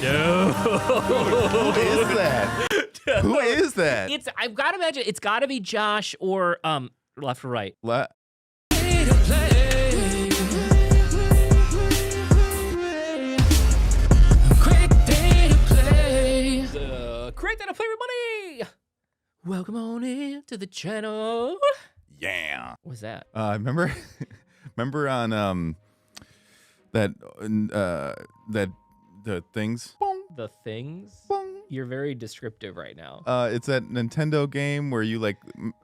Dude. Who is that? Who is that? I've got to imagine it's got to be Josh or left or right. Quick data play, everybody! Welcome on in to the channel. Yeah. What's that? Remember on the things. The things? Bong. You're very descriptive right now. It's that Nintendo game where you like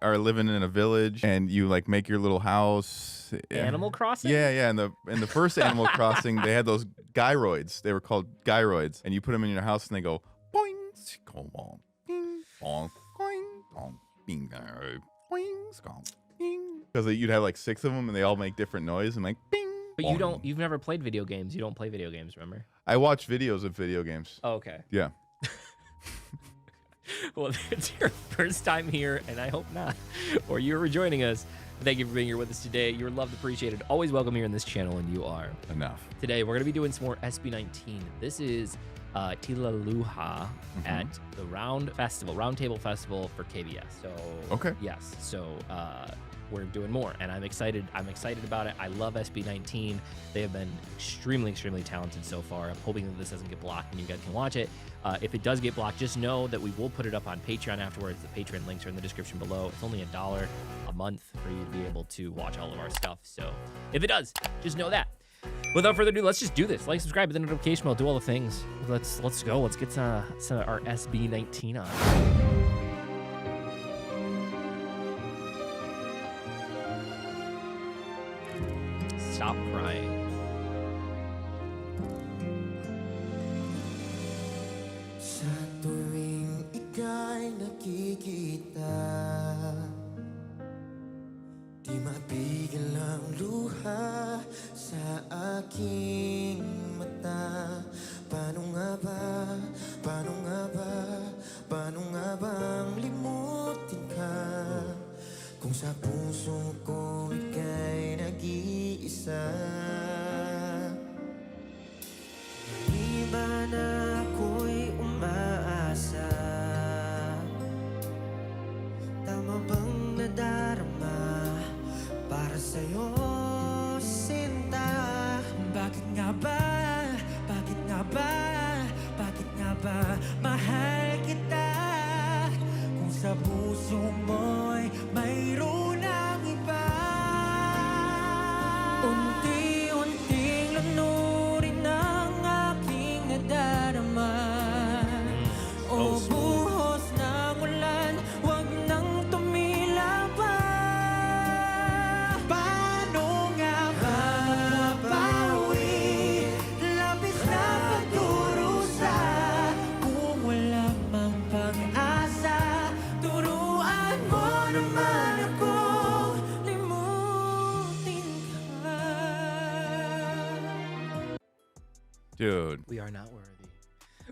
are living in a village and you like make your little house. Animal Crossing? Yeah. In the first Animal Crossing, they had those gyroids. They were called gyroids, and you put them in your house and they go boing, bong, bing, bong, boing, bong, bing, boing, bing. Because you'd have like 6 of them and they all make different noise and like bing. But boing. you've never played video games. You don't play video games, remember? I watch videos of video games. Oh, okay. Yeah. Well, if it's your first time here, and I hope not, or you're rejoining us, thank you for being here with us today. You're loved, appreciated, always welcome here in this channel, and you are. Enough. Today, we're going to be doing some more SB19. This is Tilaluha at the Round Table Festival for KBS. So, okay. Yes. So, we're doing more, and I'm excited. I'm excited about it. I love SB19. They have been extremely, extremely talented so far. I'm hoping that this doesn't get blocked and you guys can watch it. If it does get blocked, just know that we will put it up on Patreon afterwards. The Patreon links are in the description below. It's only $1 a month for you to be able to watch all of our stuff. So if it does, just know that. Without further ado, let's just do this. Like, subscribe, hit the notification bell, do all the things. Let's go. Let's get some our SB19 on. Stop crying. Sa tuwing ika'y nakikita, di mapigil ang luha sa aking mata. Paano nga bang limutin ka kung sa puso ko ika'y nag-iisa? Di ba na ako'y umaasa? Tama bang nadarama para sa'yo, sinta? Bakit nga ba mahal kita kung sa puso mo'y mayroon ang iba? Unti-unting lanurin ang aking nadarama. O buhos ng ulan, wag nang tumila pa. Paano nga ba mapapawi? Labis na pagdurusa kung wala mang pag-asa. Turuan mo naman akong limutin ka. Dude. We are not worthy.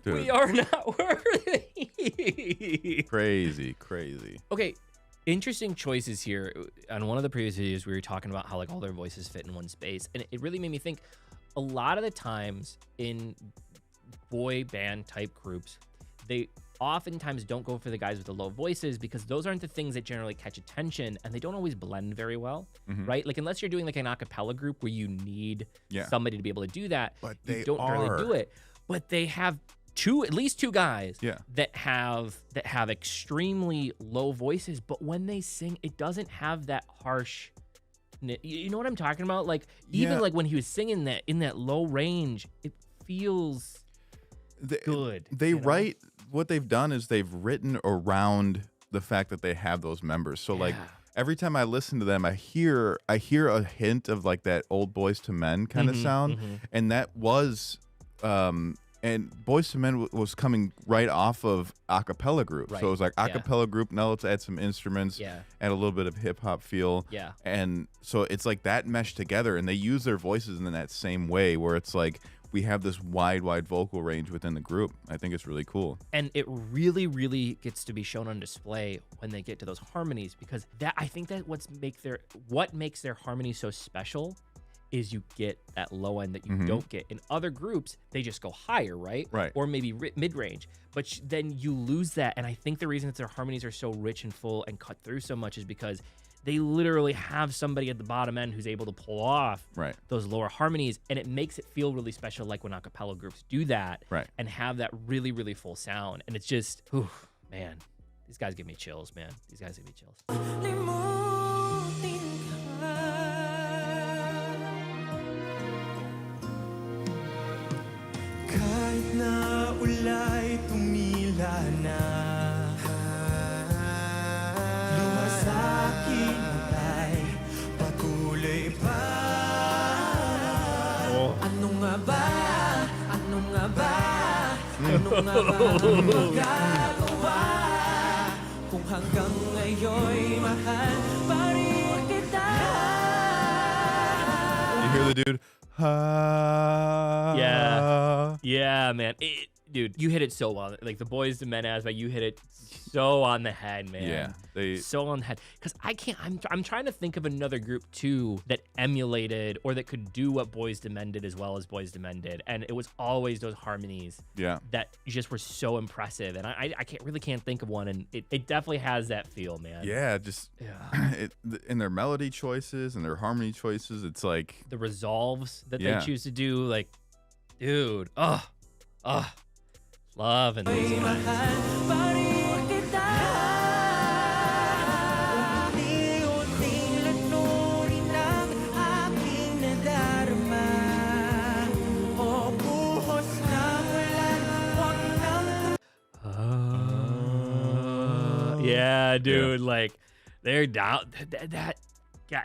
Dude. We are not worthy. Crazy. Okay, interesting choices here. On one of the previous videos, we were talking about how like all their voices fit in one space, and it really made me think. A lot of the times in boy band type groups, they oftentimes don't go for the guys with the low voices because those aren't the things that generally catch attention, and they don't always blend very well, right? Like unless you're doing like an a cappella group where you need somebody to be able to do that, But you they don't really do it. But they have at least two guys that have extremely low voices, but when they sing, it doesn't have that harsh. You know what I'm talking about? Like even like when he was singing that in that low range, it feels good. They write, what they've done is they've written around the fact that they have those members. So like every time I listen to them, I hear a hint of like that old Boys to Men kind of sound, and that was and Boys to Men was coming right off of a cappella group. So it was like a cappella group, now let's add some instruments, add a little bit of hip hop feel. And so it's like that meshed together, and they use their voices in that same way where it's like we have this wide vocal range within the group. I think it's really cool. And it really, really gets to be shown on display when they get to those harmonies, because that I think that what makes their harmonies so special is you get that low end that you don't get. In other groups, they just go higher, right? Right. Or maybe mid-range. But then you lose that. And I think the reason that their harmonies are so rich and full and cut through so much is because they literally have somebody at the bottom end who's able to pull off those lower harmonies. And it makes it feel really special, like when a cappella groups do that and have that really, really full sound. And it's just, whew, man, these guys give me chills, man. These guys give me chills. Limutin ka. Kahit na ulay tumila na, luha sa akin ay patuloy pa. Ano nga ba? Ano nga ba? Ano nga ba ang magagawa? Kung hanggang ngayon'y mahal pa rin kita. You hear the dude? Yeah, man. Dude, you hit it so well. Like the Boys to Men aspect, you hit it so on the head, man. Yeah, so on the head. Because I'm trying to think of another group too that emulated or that could do what Boys to Men did as well as Boys to Men did, and it was always those harmonies. That just were so impressive, and I can't think of one, and it definitely has that feel, man. Yeah, in their melody choices and their harmony choices, it's like the resolves that they choose to do, like, dude, love and these guys. Yeah, dude, like they're down that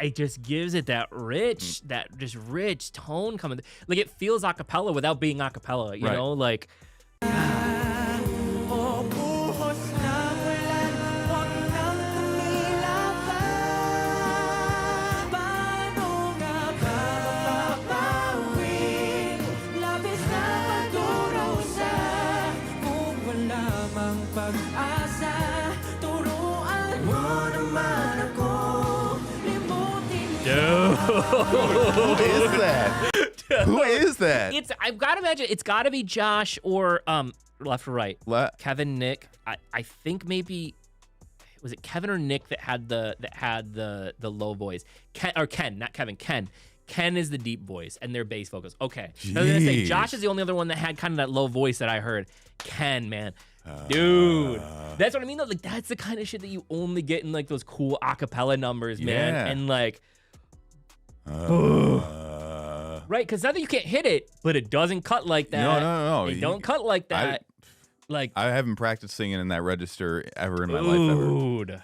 it just gives it that rich, rich tone coming. Like it feels a cappella without being a cappella, you know, like Who is that? Who is that? I've got to imagine it's got to be Josh or left or right. Kevin, Nick. I think maybe was it Kevin or Nick that had the low voice. Ken, not Kevin. Ken is the deep voice and their bass vocals. Okay. I was gonna say Josh is the only other one that had kind of that low voice that I heard. Ken, man. Dude, that's what I mean though. Like that's the kind of shit that you only get in like those cool acapella numbers, man. And like right, because not that you can't hit it, but it doesn't cut like that. No. It don't cut like that. Like I haven't practiced singing in that register ever in my life ever. Dude.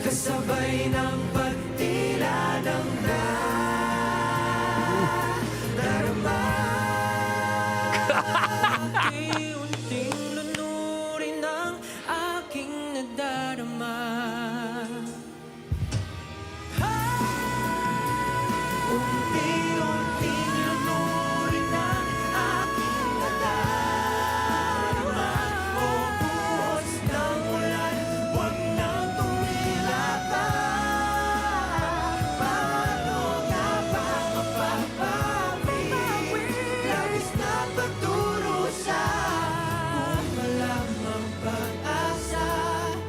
Kasabay ng pagtila ng darama. Unti-unting lunurin ang aking nadarama. Unti-unting lunurin ang aking nadarama. O buhos ng ulan, huwag nang tumila pa. Paano nga ba mapapawi? Labis na pagdurusa. Kung walang ang pag-asa,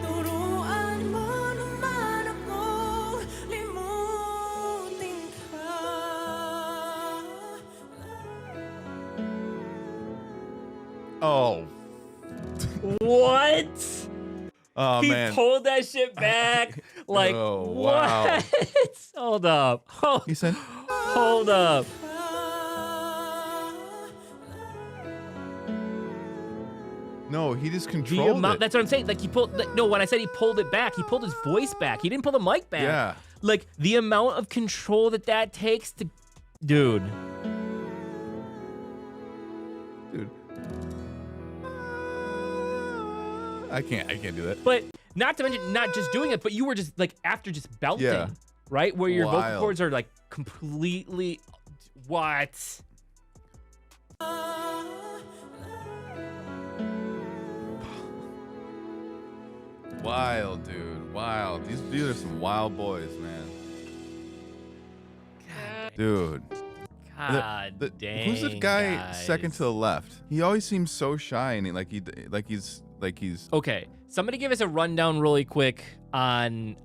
turuan mo naman akong limutin ka. Oh. What? Oh He man. pulled that shit back. Like Oh, wow. what? Hold up. He said, Hold up. no, he just The controlled amount, it. that's what I'm saying. Like he pulled, no, when I said he pulled it back, he pulled his voice back. He didn't pull the mic back. Yeah. Like the amount of control that takes to, dude. Dude. I can't do that. But not to mention, not just doing it, but you were just like after just belting, Yeah. right? Where your vocal Wild. cords are like completely, what? Wild, dude. Wild. These are some wild boys, man. Dude. God dang. Who's the guy guys. second to the left? He always seems so shy and he's Okay, somebody give us a rundown really quick on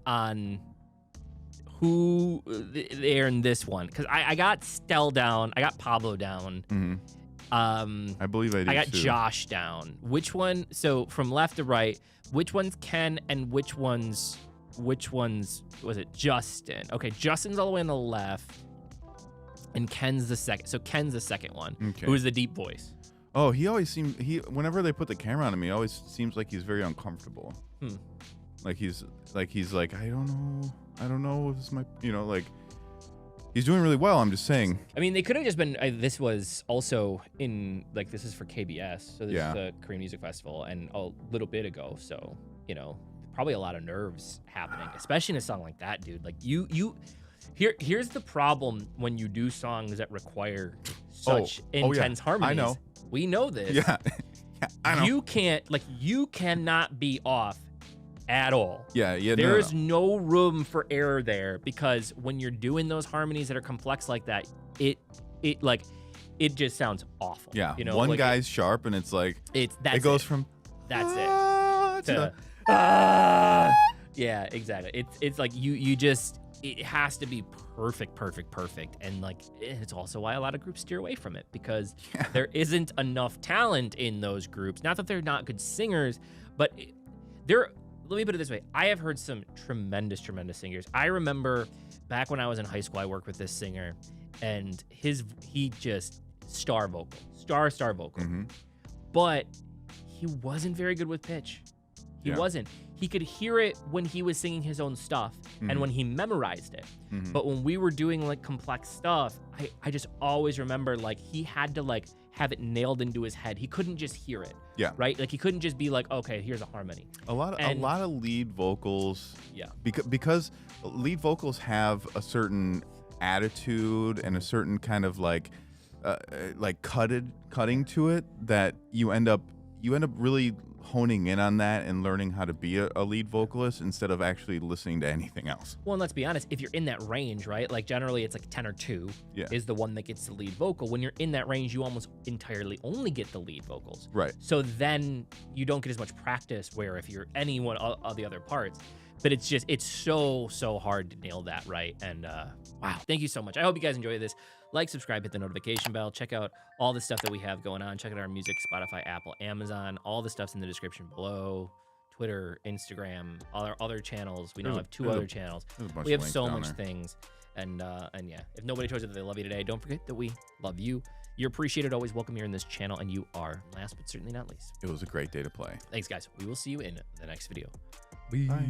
who they're in this one, because I got Stell down, I got Pablo down. I believe I do. I got too. Josh down. Which one? So from left to right, which one's Ken and which one's was it Justin? Okay, Justin's all the way on the left, and Ken's the second. So Ken's the second one. Okay. Who is the deep voice? Oh, he always seems whenever they put the camera on him, he always seems like he's very uncomfortable. Like he's like I don't know if this might, like he's doing really well. I'm just saying. I mean, they could have just been. This was also in this is for KBS, so this is the Korean Music Festival, and a little bit ago. So probably a lot of nerves happening, especially in a song like that, dude. Like here's the problem when you do songs that require such intense harmonies. I know. We know this. Yeah, I know. You cannot be off at all. Yeah. There is no room for error there, because when you're doing those harmonies that are complex like that, it just sounds awful. Yeah. One guy's sharp and it's like it goes from that's it to yeah, exactly. It's like you just, it has to be perfect, and it's also why a lot of groups steer away from it, because there isn't enough talent in those groups. Not that they're not good singers, but let me put it this way. I have heard some tremendous singers. I remember back when I was in high school, I worked with this singer, and he just star vocal, but he wasn't very good with pitch. He wasn't. He could hear it when he was singing his own stuff and when he memorized it. But when we were doing complex stuff, I just always remember he had to have it nailed into his head. He couldn't just hear it. Yeah. Right? He couldn't just be okay, here's a harmony. A lot of lead vocals. Yeah. Because lead vocals have a certain attitude and a certain kind of cutting to it, that you end up really honing in on that and learning how to be a lead vocalist instead of actually listening to anything else. Well, and let's be honest, if you're in that range, right? Generally it's 10 or 2 is the one that gets the lead vocal. When you're in that range, you almost entirely only get the lead vocals. Right. So then you don't get as much practice, where if you're any one of the other parts. But it's so hard to nail that right. And wow, thank you so much. I hope you guys enjoy this. Like, subscribe, hit the notification bell. Check out all the stuff that we have going on. Check out our music, Spotify, Apple, Amazon. All the stuff's in the description below. Twitter, Instagram, all our other channels. We now have 2 other channels. We have so much things. And yeah, if nobody told you that they love you today, don't forget that we love you. You're appreciated, always welcome here in this channel, and you are last but certainly not least. It was a great day to play. Thanks, guys. We will see you in the next video. Bye.